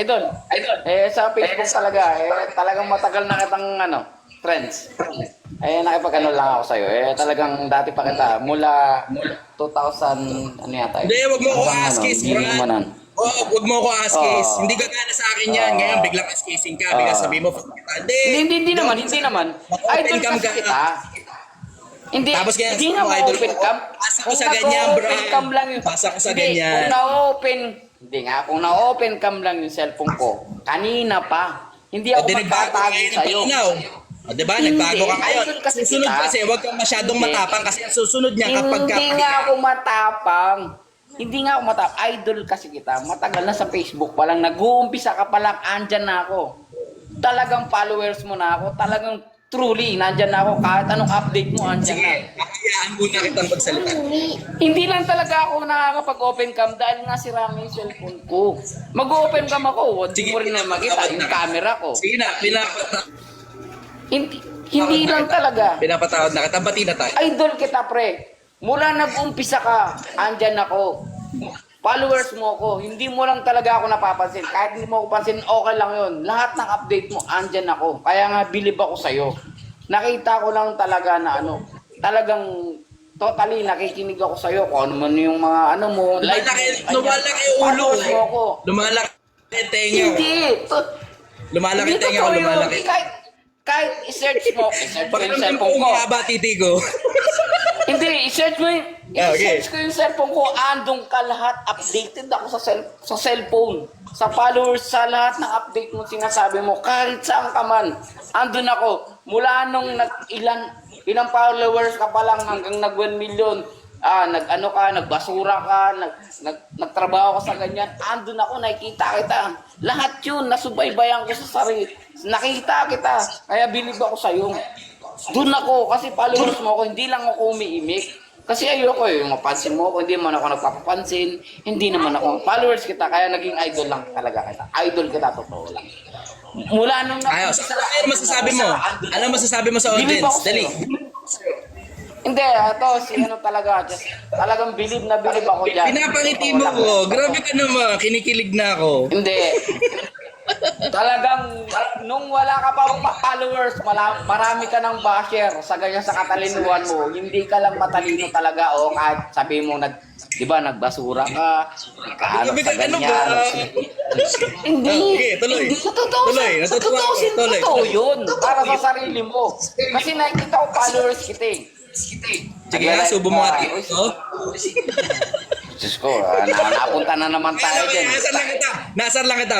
Idol. Sa Facebook talaga, talagang matagal na kitang friends. Nakipag-ano lang ako sa'yo. Talagang dati pa kita, mula 2000, ano yata. Hindi, wag mo ako askis, Hindi Brad. naman. Wag mo ako askis. Oo. Hindi gagana sa akin yan. Ngayon, biglang askising ka. Biglang sabi mo, Hindi naman. Idol cam kasi ka. kita. Hindi, Tapos ganyan, hindi nga idol open ko. cam. Pasa ko Kung sa ganyan, bro. nag-open cam lang yun. Pasa ko sa Hindi, ganyan. kung na-open cam lang yung cellphone ko, kanina pa. Hindi ako magtatago sa'yo. Diba? Nagbago ka ngayon. Idol kasi Susunod kita. kasi, huwag kang masyadong Hindi. matapang kasi ang susunod niya kapag Hindi nga ako matapang. Idol kasi kita. Matagal na sa Facebook pa lang. Nag-uumpisa ka pa lang, andyan na ako. Talagang followers mo na ako. Talagang truly, nandyan na ako. Kahit anong update mo, andyan na. sige, kakayaan muna kitang magsalita. Hindi lang talaga ako nakakapag-open cam dahil nga sira mo yung cellphone ko. Mag-open cam ako. Hindi mo rin na makita yung camera ko. Sige na, Hindi lang talaga. pinapatawad na kita. Bati na tayo. Idol kita, pre. Mula nag-umpisa ka, andyan ako. Followers mo ako. Hindi mo lang talaga ako napapansin. Kahit hindi mo ako pansin, okay lang yun. Lahat ng update mo, andyan ako. Kaya nga, bilib ako sa'yo. Nakita ko lang talaga na talagang totally nakikinig ako sa'yo. Kung ano man yung mga mo. Lumalaki yung ulo followers mo ako. Lumalaki yung tenga. Hindi. Lumalaki yung tenga ko, totoo yun. lumalaki. Kahit i-search mo yung Pakiramdam ko cellphone ko. umahaba titi ko. Hindi, i-search mo yung, Okay. i-search ko yung cellphone ko, andong ka lahat, updated ako sa cellphone. Sa followers, sa lahat ng update mo, sinasabi mo, kahit saan ka man, andun ako. Mula nung ilang followers ka pa lang hanggang nag 1 million, nagbasura ka, nagtrabaho ka sa ganyan, andun ako, nakikita kita. Lahat yun, nasubaybayan ko sa sarili. Nakita kita, kaya bilib ako sa'yo. Doon ako, kasi followers mo ako, hindi lang ako umiimik. Kasi ayoko mapansin mo ako, hindi man ako nagpapapansin, hindi naman ako. Followers kita, kaya naging idol lang talaga kita. Idol kita, totoo lang. Mula nung Ayos. Ano masasabi mo? Ano masasabi mo sa bilib ako audience? Dali. sa'yo. Hindi, talaga, talagang bilib na bilib ako dyan. Pinapangiti mo ko. Grabe ka naman. Kinikilig na ako. Hindi. Talagang, nung wala ka pa followers, marami ka ng basher sa ganyan sa katalinuhan mo. Hindi ka lang matalino talaga o kahit sabi mo, nagbasura ka, nagkahanap sa ganyan. Hindi. Okay, tuloy. Hindi, sa totoo, Tuloy, natutuwa ako. Tuloy. totoo yun. Para sa sarili mo. Kasi nakikita ko followers kita eh. Sige nga, subo mo nga rin. Diyos ko, napunta na naman tayo dyan. Nasaan lang kita.